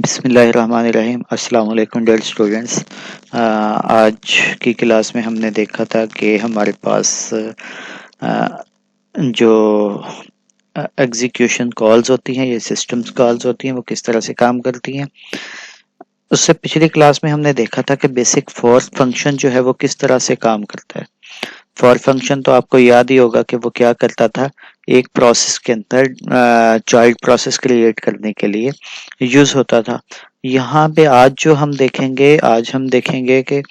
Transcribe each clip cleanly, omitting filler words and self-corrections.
बिस्मिल्लाहिर्रहमानिर्रहीम। अस्सलाम वालेकुम डियर स्टूडेंट्स। आज की क्लास में हमने देखा था कि हमारे पास जो एग्जीक्यूशन कॉल्स होती हैं, ये सिस्टम्स कॉल्स होती हैं, वो किस तरह से काम करती हैं। उससे पिछली क्लास में हमने देखा था कि बेसिक फॉर फंक्शन जो है वो किस तरह से काम करता है। फॉर फंक्शन तो आपको याद ही होगा कि वो क्या करता था, एक प्रोसेस के अंदर चाइल्ड प्रोसेस क्रिएट करने के लिए यूज होता था। यहाँ पे आज हम देखेंगे कि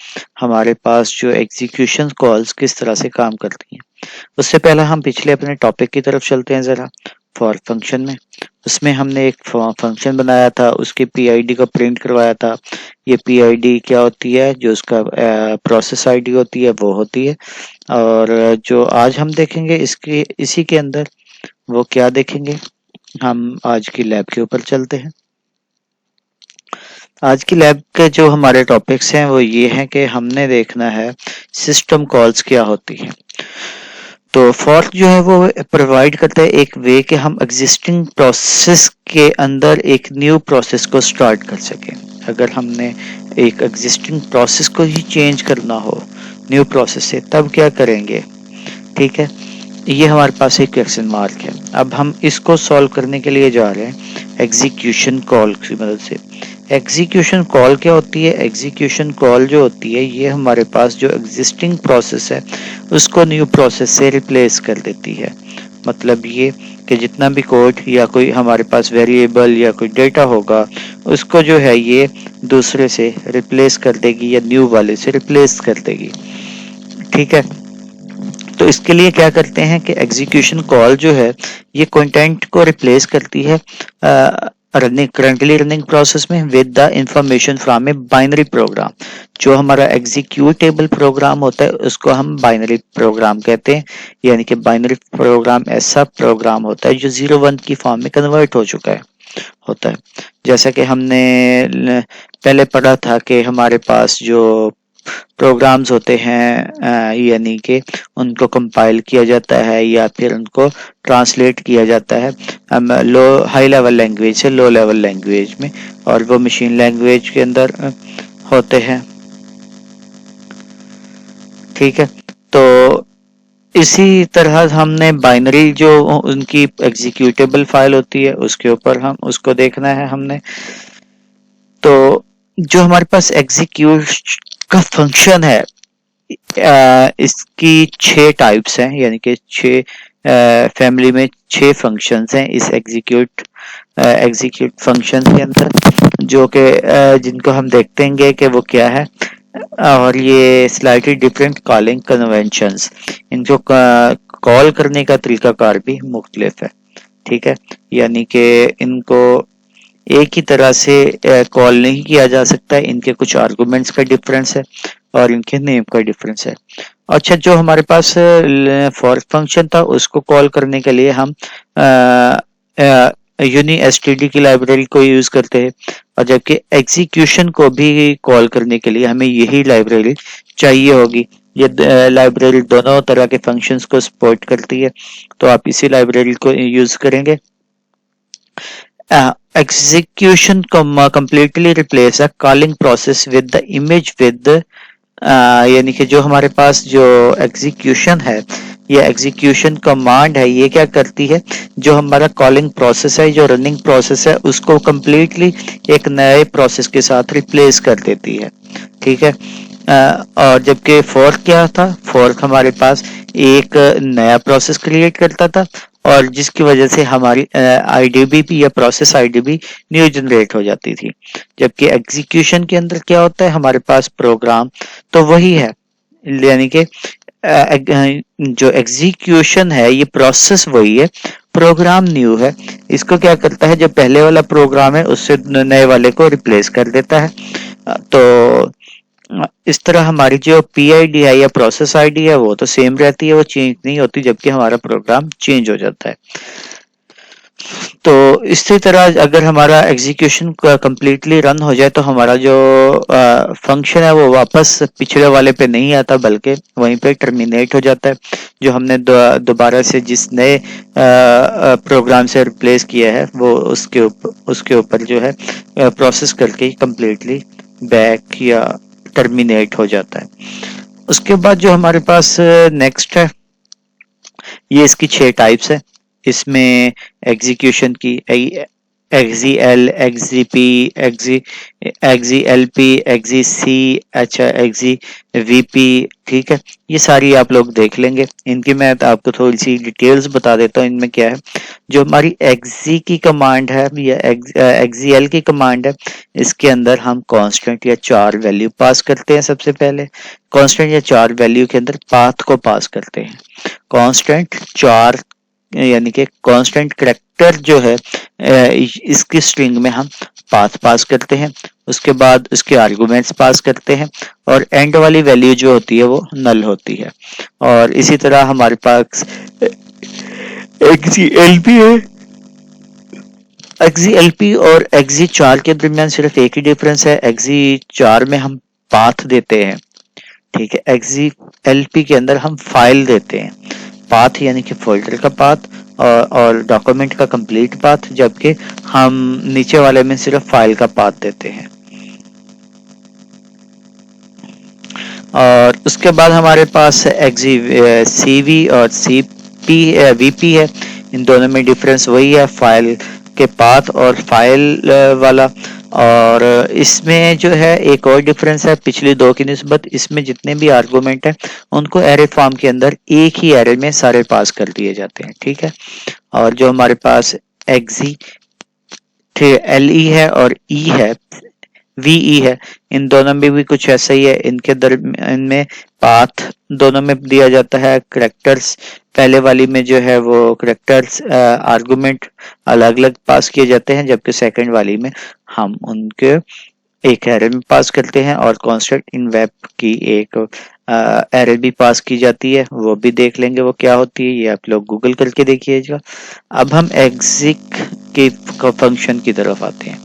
हमारे पास जो एग्जीक्यूशन कॉल्स किस तरह से काम करती हैं। उससे पहले हम पिछले अपने टॉपिक की तरफ चलते हैं जरा। फॉर फंक्शन में उसमें हमने एक फंक्शन बनाया था, उसके पीआईडी को प्रिंट करवाया था। ये पीआईडी क्या होती है, जो उसका प्रोसेस आईडी होती है वो होती है। और जो आज हम देखेंगे इसके इसी के अंदर वो क्या देखेंगे, हम आज की लैब के ऊपर चलते हैं। आज की लैब के जो हमारे टॉपिक्स हैं वो ये हैं कि हमने देखना है सिस्टम कॉल्स क्या होती है। तो फॉर जो है वो प्रोवाइड करता है एक वे कि हम एग्जिस्टिंग प्रोसेस के अंदर एक न्यू प्रोसेस को स्टार्ट कर सकें। अगर हमने एक एग्जिस्टिंग प्रोसेस को ही चेंज करना हो न्यू प्रोसेस से, तब क्या करेंगे। ठीक है, ये हमारे पास एक क्वेश्चन मार्क है। अब हम इसको सॉल्व करने के लिए जा रहे हैं एग्जीक्यूशन कॉल की मदद से। एग्जीक्यूशन कॉल क्या होती है? एग्जीक्यूशन कॉल जो होती है ये हमारे पास जो एग्जिस्टिंग प्रोसेस है उसको न्यू प्रोसेस से रिप्लेस कर देती है। मतलब ये कि जितना भी कोड या कोई हमारे पास वेरिएबल या कोई डेटा होगा उसको जो है ये दूसरे से रिप्लेस कर देगी या न्यू वाले से रिप्लेस कर देगी। ठीक है, तो इसके लिए क्या करते हैं कि एग्जीक्यूशन कॉल जो है ये कंटेंट को रिप्लेस करती है करंटली रनिंग प्रोसेस में with the information from a binary program. जो हमारा एग्जीक्यूटेबल प्रोग्राम होता है उसको हम बाइनरी प्रोग्राम कहते हैं। यानी कि बाइनरी प्रोग्राम ऐसा प्रोग्राम होता है जो 0-1 की फॉर्म में कन्वर्ट हो चुका है होता है। जैसा कि हमने पहले पढ़ा था कि हमारे पास जो प्रोग्राम्स होते हैं यानी कि उनको कंपाइल किया जाता है या फिर उनको ट्रांसलेट किया जाता है लो हाई लेवल लैंग्वेज से लो लेवल लैंग्वेज में, और वो मशीन लैंग्वेज के अंदर होते हैं। ठीक है, तो इसी तरह हमने बाइनरी जो उनकी एग्जीक्यूटेबल फाइल होती है उसके ऊपर हम उसको देखना है हमने। तो जो हमारे पास एग्जीक्यूट का फंक्शन है इसकी 6 टाइप्स हैं, यानी कि 6 फैमिली में 6 फंक्शंस हैं इस एग्जीक्यूट फंक्शन के अंदर, जो कि जिनको हम देखेंगे कि वो क्या है। और ये स्लाइटली डिफरेंट कॉलिंग कन्वेंशंस, इनको कॉल करने का तरीकाकार भी मुख्तलिफ है। ठीक है, यानी कि इनको एक ही तरह से कॉल नहीं किया जा सकता, इनके कुछ आर्गुमेंट्स का डिफरेंस है और इनके नेम का डिफरेंस है। अच्छा, जो हमारे पास फॉर फंक्शन था उसको कॉल करने के लिए हम यूनी एसटीडी की लाइब्रेरी को यूज करते हैं, और जबकि एग्जीक्यूशन को भी कॉल करने के लिए हमें यही लाइब्रेरी चाहिए होगी। ये लाइब्रेरी दोनों तरह के फंक्शंस को सपोर्ट करती है, तो आप इसी लाइब्रेरी को यूज करेंगे। Execution completely replace a calling process with the image with यानी कि जो हमारे पास जो एग्जीक्यूशन है ये एग्जीक्यूशन कमांड है, ये क्या करती है, जो हमारा कॉलिंग प्रोसेस है, जो रनिंग प्रोसेस है, उसको completely एक नए प्रोसेस के साथ रिप्लेस कर देती है। ठीक है, और जबकि फोर्क क्या था, फोर्क हमारे पास एक नया प्रोसेस क्रिएट करता था और जिसकी वजह से हमारी आईडीबी भी या प्रोसेस आईडीबी न्यू जनरेट हो जाती थी। जबकि एग्जीक्यूशन के अंदर क्या होता है, हमारे पास प्रोग्राम तो वही है, यानी कि जो एग्जीक्यूशन है ये प्रोसेस वही है, प्रोग्राम न्यू है। इसको क्या करता है, जो पहले वाला प्रोग्राम है उससे नए वाले को रिप्लेस कर देता है। तो इस तरह हमारी जो पीआईडी है या प्रोसेस आईडी है वो तो सेम रहती है, वो चेंज नहीं होती, जबकि हमारा प्रोग्राम चेंज हो जाता है। तो इसी तरह अगर हमारा एग्जीक्यूशन कंप्लीटली रन हो जाए तो हमारा जो फंक्शन है वो वापस पिछले वाले पे नहीं आता, बल्कि वहीं पे टर्मिनेट हो जाता है। जो हमने दोबारा से जिस नए प्रोग्राम से रिप्लेस किया है वो उसके ऊपर जो है प्रोसेस करके कंप्लीटली बैक या टर्मिनेट हो जाता है। उसके बाद जो हमारे पास नेक्स्ट है, ये इसकी 6 टाइप्स है। इसमें एग्जीक्यूशन की एक्जी एल, एक्जी पी, एक्जी एक्जी एल पी, एक्जी सी, अच्छा एक्जी वीपी, ठीक है। ये सारी आप लोग देख लेंगे। इनकी मैं तो आपको थोड़ी सी डिटेल्स बता देता हूँ। इनमें क्या है, जो हमारी एक्जी की कमांड है या एक्जी एल की कमांड है, इसके अंदर हम कांस्टेंट या चार वैल्यू पास करते हैं। सबसे पहले कांस्टेंट या चार वैल्यू के अंदर पाथ को पास करते हैं। कांस्टेंट चार यानी कि कांस्टेंट करैक्टर जो है इसकी स्ट्रिंग में हम पाथ पास करते हैं। उसके बाद उसके आर्गुमेंट्स पास करते हैं और एंड वाली वैल्यू जो होती है वो नल होती है। और इसी तरह हमारे पास एक्सीएलपी है। एक्सीएलपी और एक्सी चार के दरमियान सिर्फ एक ही डिफरेंस है, एक्सी चार में हम पाथ देते हैं, ठीक है। एक्सीएलपी के अंदर हम फाइल देते हैं, पाथ यानी कि फोल्डर का पाथ और डॉक्यूमेंट का कंप्लीट पाथ, जबकि हम नीचे वाले में सिर्फ फाइल का पाथ देते हैं। और उसके बाद हमारे पास एक्जी सीवी और सीपी वीपी है। इन दोनों में डिफरेंस वही है, फाइल के पाथ और फाइल वाला। और इसमें जो है एक और डिफरेंस है पिछली दो की निस्बत, इसमें जितने भी आर्गुमेंट है उनको एरे फॉर्म के अंदर एक ही एरे में सारे पास कर दिए जाते हैं, ठीक है। और जो हमारे पास एक्जी एल ई है और ई है, वीई है, इन दोनों में भी कुछ ऐसा ही है। इनमें पाथ दोनों में दिया जाता है। करेक्टर्स पहले वाली में जो है वो करेक्टर्स आर्गुमेंट अलग अलग पास किए जाते हैं, जबकि सेकंड वाली में हम उनके एक एरे में पास करते हैं। और कांस्टेंट इन वेब की एक एरे भी पास की जाती है, वो भी देख लेंगे वो क्या होती है, ये आप लोग गूगल करके देखिएगा। अब हम एग्जिक के फंक्शन की तरफ आते हैं।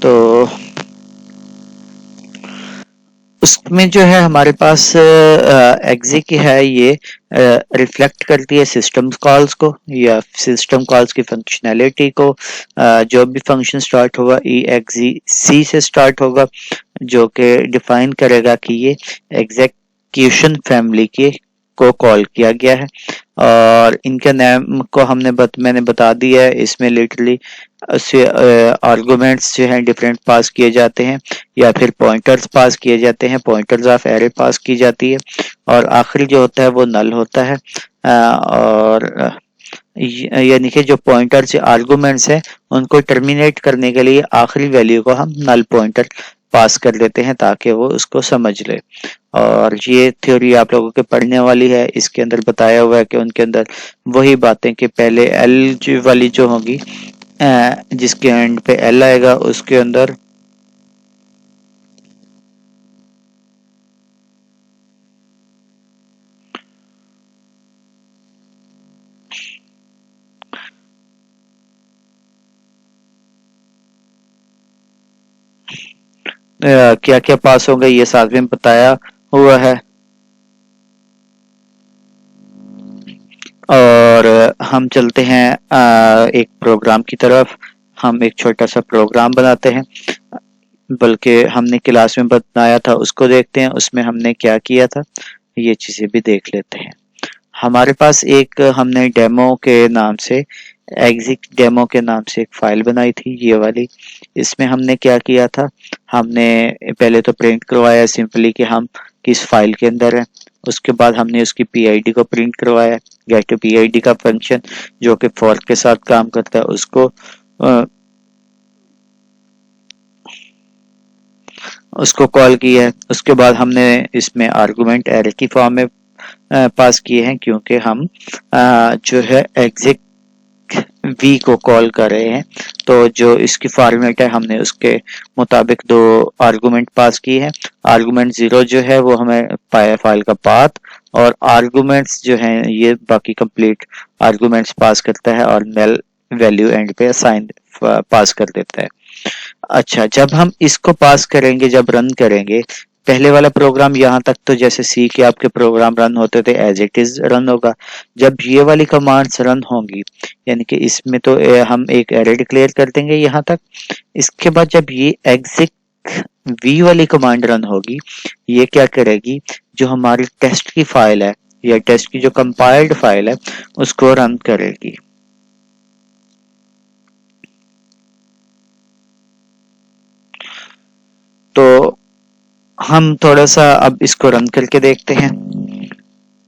तो उसमें जो है हमारे पास एग्जिक है, ये रिफ्लेक्ट करती है सिस्टम कॉल्स को या सिस्टम कॉल्स की फंक्शनैलिटी को। जो भी फंक्शन स्टार्ट होगा ई एक्जी सी से स्टार्ट होगा, जो कि डिफाइन करेगा कि ये एग्जीक्यूशन फैमिली के को कॉल किया गया है। और इनके नाम को मैंने बता दिया है। इसमें लिटरली आर्गुमेंट्स जो हैं डिफरेंट पास किए जाते हैं या फिर पॉइंटर्स पास किए जाते हैं, पॉइंटर्स ऑफ एरे पास की जाती है। और आखिरी जो होता है वो नल होता है। और यानी कि जो पॉइंटर्स आर्गुमेंट्स हैं उनको टर्मिनेट करने के लिए आखिरी वैल्यू को हम नल पॉइंटर पास कर देते हैं ताकि वो उसको समझ ले। और ये थ्योरी आप लोगों के पढ़ने वाली है। इसके अंदर बताया हुआ है कि उनके अंदर वही बातें कि पहले एल वाली जो होगी जिसके एंड पे एल आएगा उसके अंदर क्या क्या पास होंगे ये साथ में बताया हुआ है। और हम चलते हैं एक प्रोग्राम की तरफ। हम एक छोटा सा प्रोग्राम बनाते हैं, बल्कि हमने क्लास में बताया था उसको देखते हैं उसमें हमने क्या किया था, ये चीजें भी देख लेते हैं। हमारे पास एक हमने डेमो के नाम से एग्जिक डेमो के नाम से एक फाइल बनाई थी, ये वाली। इसमें हमने क्या किया था, हमने पहले तो प्रिंट करवाया सिंपली कि हम किस फाइल के अंदर है। उसके बाद हमने उसकी पीआईडी को प्रिंट करवाया, गेट पीआईडी का फंक्शन जो कि फॉर्क के साथ काम करता है उसको उसको कॉल किया है। उसके बाद हमने इसमें आर्गुमेंट एरे की फॉर्म में पास किए हैं, क्योंकि हम जो है एग्जिट वी को कॉल कर रहे हैं। तो जो इसकी फॉर्मेट है हमने उसके मुताबिक दो आर्गुमेंट पास की है। आर्गुमेंट 0 जो है वो हमें फाइल का पाथ, और आर्गुमेंट्स जो हैं ये बाकी कंप्लीट आर्गुमेंट्स पास करता है, और नल वैल्यू एंड पे असाइन पास कर देता है। अच्छा, जब हम इसको पास करेंगे, जब रन करेंगे, पहले वाला प्रोग्राम यहाँ तक तो जैसे सी के आपके प्रोग्राम रन होते थे एज इट इज रन होगा। जब ये वाली कमांड्स रन होंगी, यानी कि इसमें तो हम एक एरे डिक्लेयर कर देंगे यहाँ तक। इसके बाद जब ये एग्जिट वी वाली कमांड रन होगी, ये क्या करेगी, जो हमारी टेस्ट की फाइल है या टेस्ट की जो कंपाइल्ड फाइल है उसको रन करेगी। तो हम थोड़ा सा अब इसको रन करके देखते हैं।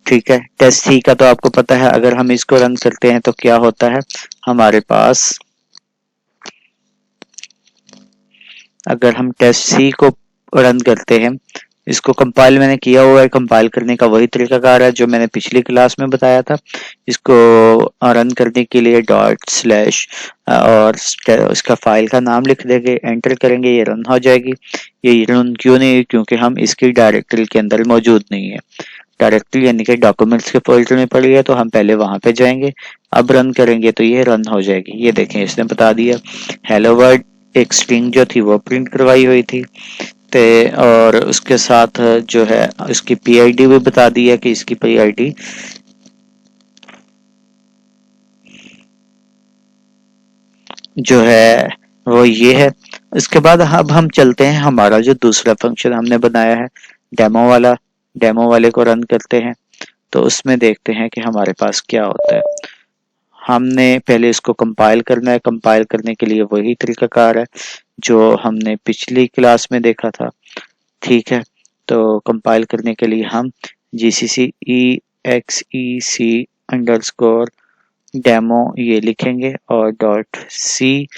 ठीक है, टेस्ट सी का तो आपको पता है, अगर हम इसको रन करते हैं तो क्या होता है हमारे पास। अगर हम टेस्ट सी को रन करते हैं, इसको कंपाइल मैंने किया हुआ है, कंपाइल करने का वही तरीकाकार है जो मैंने पिछली क्लास में बताया था। इसको रन करने के लिए डॉट स्लैश और इसका फाइल का नाम लिख देंगे, एंटर करेंगे, ये रन हो जाएगी। ये रन क्यों नहीं, क्योंकि हम इसकी डायरेक्टरी के अंदर मौजूद नहीं है। डायरेक्टरी यानी कि डॉक्यूमेंट्स के फोल्डर में पड़ी है, तो हम पहले वहां पे जाएंगे। अब रन करेंगे तो ये रन हो जाएगी। ये देखें, इसने बता दिया हेलो वर्ल्ड, एक स्ट्रिंग जो थी वो प्रिंट करवाई हुई थी, और उसके साथ जो है इसकी पीआईडी भी बता दी है कि इसकी पीआईडी जो है वो ये है। इसके बाद अब हम चलते हैं, हमारा जो दूसरा फंक्शन हमने बनाया है डेमो वाला, डेमो वाले को रन करते हैं। तो उसमें देखते हैं कि हमारे पास क्या होता है। हमने पहले इसको कंपाइल करना है। कंपाइल करने के लिए वही तरीकाकार है जो हमने पिछली क्लास में देखा था। ठीक है, तो कंपाइल करने के लिए हम जीसीसी exec अंडरस्कोर डेमो ये लिखेंगे और डॉट सी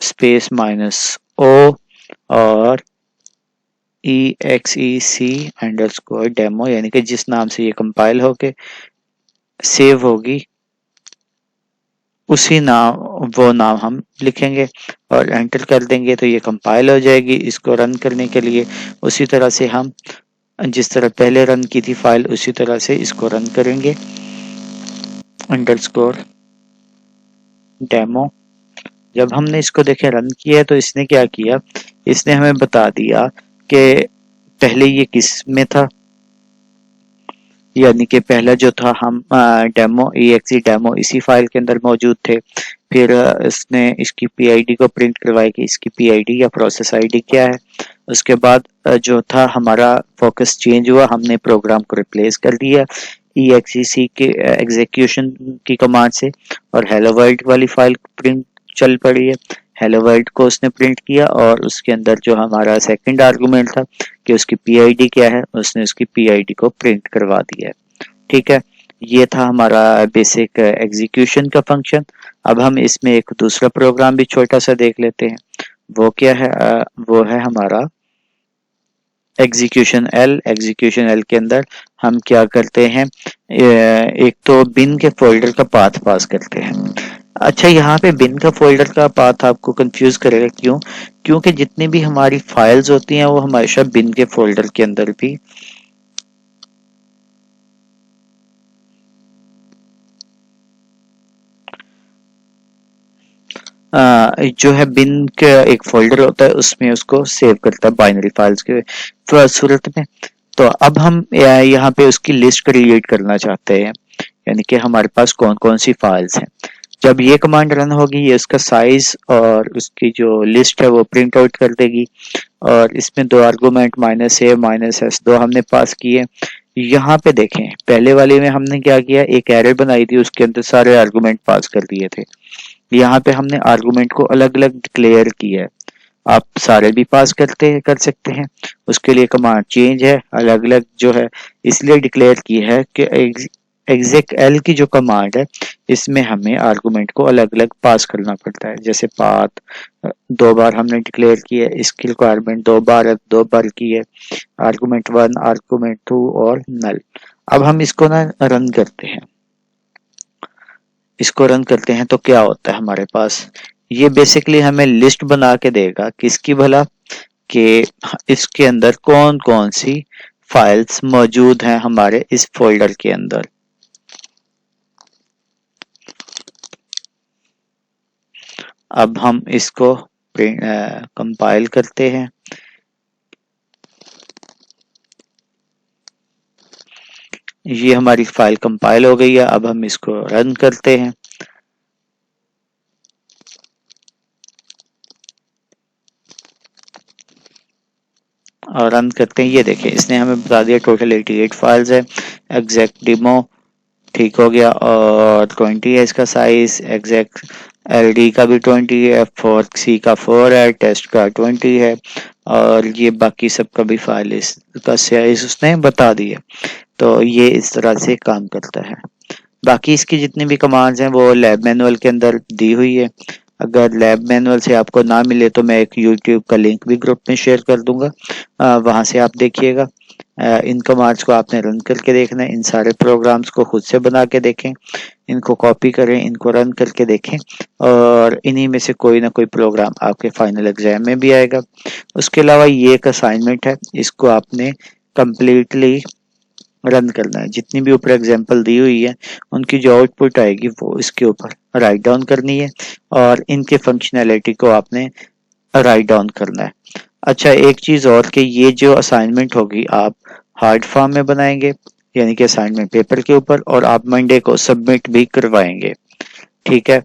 स्पेस -o और exec अंडरस्कोर डेमो, यानी कि जिस नाम से ये कंपाइल होके सेव होगी उसी नाम, वो नाम हम लिखेंगे और एंटर कर देंगे तो ये कंपाइल हो जाएगी। इसको रन करने के लिए उसी तरह से हम जिस तरह पहले रन की थी फाइल, उसी तरह से इसको रन करेंगे अंडरस्कोर डेमो। जब हमने इसको देखे रन किया तो इसने क्या किया, इसने हमें बता दिया कि पहले ये किस में था, यानी कि पहला जो था हम डेमो exe डेमो इसी फाइल के अंदर मौजूद थे। फिर इसने इसकी पीआईडी को प्रिंट करवाई कि इसकी पीआईडी या प्रोसेस आईडी क्या है। उसके बाद जो था हमारा फोकस चेंज हुआ, हमने प्रोग्राम को रिप्लेस कर दिया exe के एग्जीक्यूशन की कमांड से, और हेलो वर्ल्ड वाली फाइल प्रिंट चल पड़ी है। हेलो वर्ल्ड को उसने प्रिंट किया और उसके अंदर जो हमारा सेकंड आर्गुमेंट था कि उसकी पीआईडी क्या है, उसने उसकी पीआईडी को प्रिंट करवा दिया है। ठीक है, ये था हमारा बेसिक एग्जीक्यूशन का फंक्शन। अब हम इसमें एक दूसरा प्रोग्राम भी छोटा सा देख लेते हैं। वो क्या है, वो है हमारा एग्जीक्यूशन एल। एग्जीक्यूशन एल के अंदर हम क्या करते हैं, एक तो बिन के फोल्डर का पाथ पास करते हैं। अच्छा, यहाँ पे बिन का फोल्डर का पाथ आपको कंफ्यूज करेगा, क्यों? क्योंकि जितनी भी हमारी फाइल्स होती हैं वो हमेशा बिन के फोल्डर के अंदर भी जो है बिन का एक फोल्डर होता है, उसमें उसको सेव करता है बाइनरी फाइल्स के सूरत में। तो अब हम यहाँ पे उसकी लिस्ट क्रिएट करना चाहते हैं, यानी कि हमारे पास कौन कौन सी फाइल्स हैं। जब ये कमांड रन होगी, ये उसका साइज और उसकी जो लिस्ट है वो प्रिंट आउट कर देगी। और इसमें दो आर्गुमेंट -a -s दो हमने पास किए। यहाँ पे देखें, पहले वाले में हमने क्या किया, एक एरे बनाई थी, उसके अंदर सारे आर्गुमेंट पास कर दिए थे। यहाँ पे हमने आर्गुमेंट को अलग अलग डिक्लेयर किया है। आप सारे भी पास कर सकते हैं, उसके लिए कमांड चेंज है, अलग अलग जो है इसलिए डिक्लेयर की है कि exec l की जो कमांड है इसमें हमें आर्गुमेंट को अलग अलग पास करना पड़ता है। जैसे पाथ 2 बार हमने डिक्लेयर की है, इसकी रिक्वायरमेंट 2 बार की है, आर्गुमेंट 1, आर्गुमेंट 2 और नल। अब हम इसको ना रन करते हैं, इसको रन करते हैं तो क्या होता है हमारे पास, ये बेसिकली हमें लिस्ट बना के देगा किसकी भला, कि इसके अंदर कौन कौन सी फाइल्स मौजूद हैं हमारे इस फोल्डर के अंदर। अब हम इसको कंपाइल करते हैं। ये हमारी फाइल कंपाइल हो गई है। अब हम इसको रन करते हैं। और रन करते हैं, ये देखिए इसने हमें बता दिया टोटल 88 फाइल्स है। एग्जैक्ट डेमो ठीक हो गया, और 20 है इसका साइज, एग्जैक्ट एलडी का भी 20 है, फोर्क सी का 4 है, टेस्ट का 20 है, और ये बाकी सबका भी फाइल इसका साइज उसने बता दिया। तो ये इस तरह से काम करता है। बाकी इसकी जितनी भी कमांड्स हैं वो लैब मैनुअल के अंदर दी हुई है। अगर लैब मैनुअल से आपको ना मिले तो मैं एक यूट्यूब का लिंक भी ग्रुप में शेयर कर दूंगा, वहां से आप देखिएगा। इन कमांड्स को आपने रन करके देखना है, इन सारे प्रोग्राम्स को खुद से बना के देखें, इनको कॉपी करें, इनको रन करके देखें, और इन्हीं में से कोई ना कोई प्रोग्राम आपके फाइनल एग्जाम में भी आएगा। उसके अलावा ये एक असाइनमेंट है, इसको आपने कंप्लीटली रन करना है। जितनी भी ऊपर एग्जांपल दी हुई है उनकी जो आउटपुट आएगी वो इसके ऊपर राइट डाउन करनी है, और इनके फंक्शनैलिटी को आपने राइट डाउन करना है। अच्छा, एक चीज और कि ये जो असाइनमेंट होगी आप हार्ड फॉर्म में बनाएंगे, यानी कि असाइनमेंट पेपर के ऊपर, और आप मंडे को सबमिट भी करवाएंगे। ठीक है,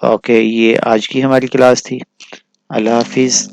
ओके, ये आज की हमारी क्लास थी। अल्लाह हाफिज।